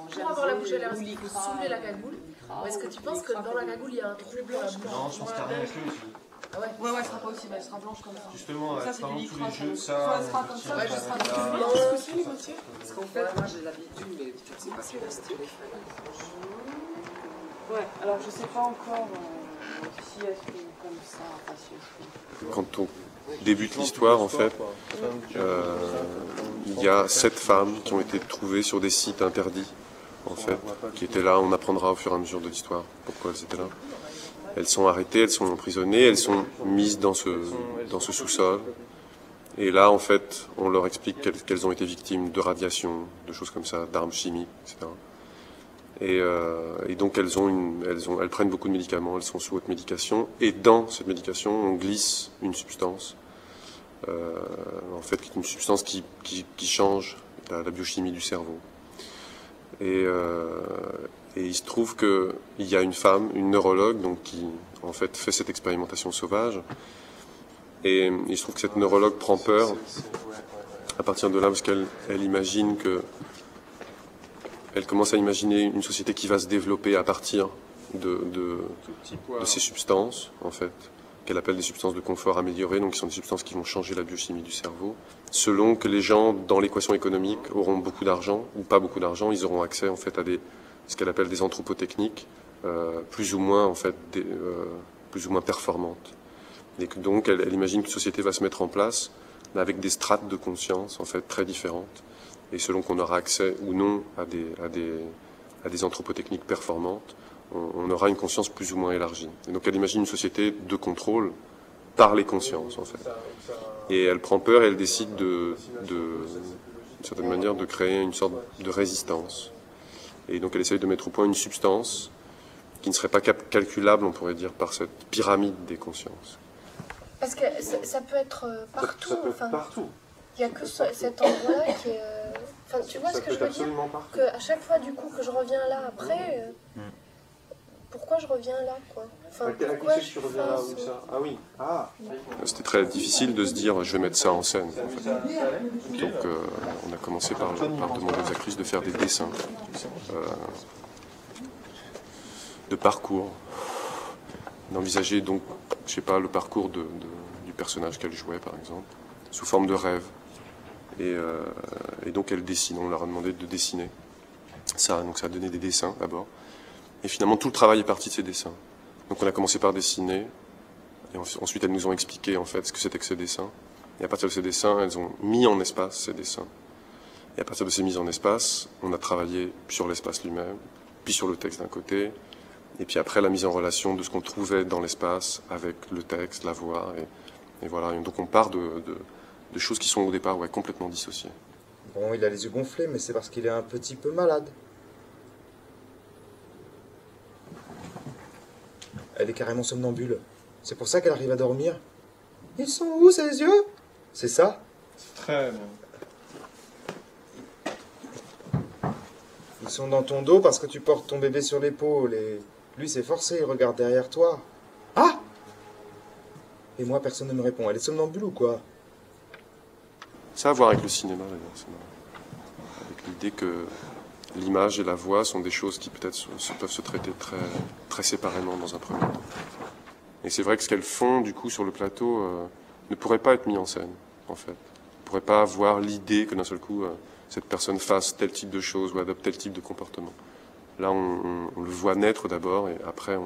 pour avoir la bouche à l'air, est-ce qu'il faut soulever la cagoule? Ou est-ce que tu penses que dans la cagoule, il y a un trou blanc? Non, je pense qu'il n'y a rien avec lui. Ah ouais? Ouais, elle sera pas aussi, elle sera blanche comme ça. Justement, ça, c'est pendant du tous les lycra, jeux de soit ça, elle sera comme ça, ouais, je je serai serai plus blanche blanche. aussi, Gauthier. Parce qu'en fait, moi j'ai l'habitude, mais je ne sais pas si on reste les Ouais, alors je sais pas encore si elles sont comme ça, enfin si elles sont... Quand on débute l'histoire, en fait, il y a 7 femmes qui ont été trouvées sur des sites interdits, en fait, qui étaient là. On apprendra au fur et à mesure de l'histoire pourquoi elles étaient là. Elles sont arrêtées, elles sont emprisonnées, elles sont mises dans ce sous-sol. Et là, en fait, on leur explique qu'elles ont été victimes de radiation, de choses comme ça, d'armes chimiques, etc. Et donc elles prennent beaucoup de médicaments, elles sont sous haute médication. Et dans cette médication, on glisse une substance, en fait, une substance qui change la biochimie du cerveau. Et il se trouve qu'il y a une femme, une neurologue, donc qui en fait fait cette expérimentation sauvage. Et il se trouve que cette neurologue prend peur à partir de là parce qu'elle imagine que elle commence à imaginer une société qui va se développer à partir de ces substances, en fait, qu'elle appelle des substances de confort amélioré, donc qui sont des substances qui vont changer la biochimie du cerveau. Selon que les gens, dans l'équation économique, auront beaucoup d'argent ou pas beaucoup d'argent, ils auront accès, en fait, à ce qu'elle appelle des anthropotechniques, plus ou moins, en fait, plus ou moins performantes. Et que donc, elle imagine qu'une société va se mettre en place avec des strates de conscience, en fait, très différentes. Et selon qu'on aura accès ou non à des anthropotechniques performantes, on aura une conscience plus ou moins élargie. Et donc elle imagine une société de contrôle par les consciences, en fait. Et elle prend peur et elle décide d'une certaine manière, de créer une sorte de résistance. Et donc elle essaye de mettre au point une substance qui ne serait pas calculable, on pourrait dire, par cette pyramide des consciences. Parce que ça peut être partout. Ça peut être partout. Il n'y a que cet endroit-là qui est... Enfin, tu vois ce que je veux dire? À chaque fois, du coup, que je reviens là après, pourquoi je reviens là, quoi? Enfin, pourquoi tu reviens là où ça? Ah oui. C'était très difficile de se dire, je vais mettre ça en scène. En fait. Donc, on a commencé par demander aux actrices de faire des dessins de parcours, d'envisager donc, je sais pas, le parcours du personnage qu'elle jouait, par exemple, sous forme de rêve. Et donc elle dessine, on leur a demandé de dessiner ça, donc ça a donné des dessins d'abord. Et finalement tout le travail est parti de ces dessins. Donc on a commencé par dessiner, et ensuite elles nous ont expliqué en fait ce que c'était que ces dessins. Et à partir de ces dessins, elles ont mis en espace ces dessins. Et à partir de ces mises en espace, on a travaillé sur l'espace lui-même, puis sur le texte d'un côté, et puis après la mise en relation de ce qu'on trouvait dans l'espace avec le texte, la voix, et voilà. Et donc on part de choses qui sont au départ complètement dissociées. Bon, il a les yeux gonflés, mais c'est parce qu'il est un petit peu malade. Elle est carrément somnambule. C'est pour ça qu'elle arrive à dormir. Ils sont où, ses yeux? C'est ça? C'est très... Ils sont dans ton dos parce que tu portes ton bébé sur l'épaule et... Lui, c'est forcé, il regarde derrière toi. Ah! Et moi, personne ne me répond. Elle est somnambule ou quoi? Ça a à voir avec le cinéma, d'ailleurs. Avec l'idée que l'image et la voix sont des choses qui peut-être peuvent se traiter très, très séparément dans un premier temps. Et c'est vrai que ce qu'elles font, du coup, sur le plateau, ne pourrait pas être mis en scène, en fait. On ne pourrait pas avoir l'idée que d'un seul coup, cette personne fasse tel type de choses ou adopte tel type de comportement. Là, on le voit naître d'abord, et après,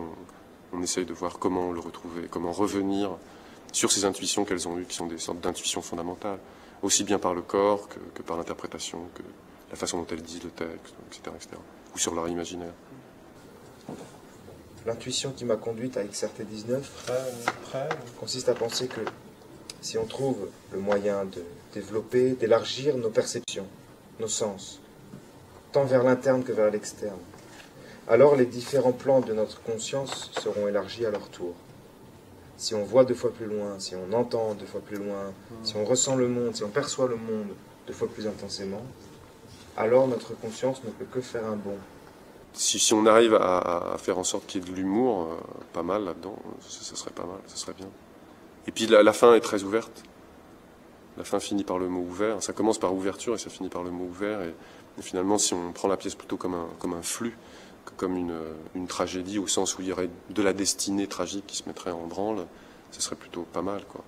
on essaye de voir comment le retrouver, comment revenir sur ces intuitions qu'elles ont eues, qui sont des sortes d'intuitions fondamentales, aussi bien par le corps que par l'interprétation, que la façon dont elles disent le texte, etc., etc., ou sur leur imaginaire. L'intuition qui m'a conduite à XRT19 consiste à penser que si on trouve le moyen de développer, d'élargir nos perceptions, nos sens, tant vers l'interne que vers l'externe, alors les différents plans de notre conscience seront élargis à leur tour. Si on voit 2 fois plus loin, si on entend 2 fois plus loin, si on ressent le monde, si on perçoit le monde 2 fois plus intensément, alors notre conscience ne peut que faire un bond. Si on arrive à faire en sorte qu'il y ait de l'humour, pas mal là-dedans, ça serait pas mal, ça serait bien. Et puis la fin est très ouverte. La fin finit par le mot ouvert. Ça commence par ouverture et ça finit par le mot ouvert. Et finalement, si on prend la pièce plutôt comme un flux, que comme une tragédie, au sens où il y aurait de la destinée tragique qui se mettrait en branle, ce serait plutôt pas mal, quoi.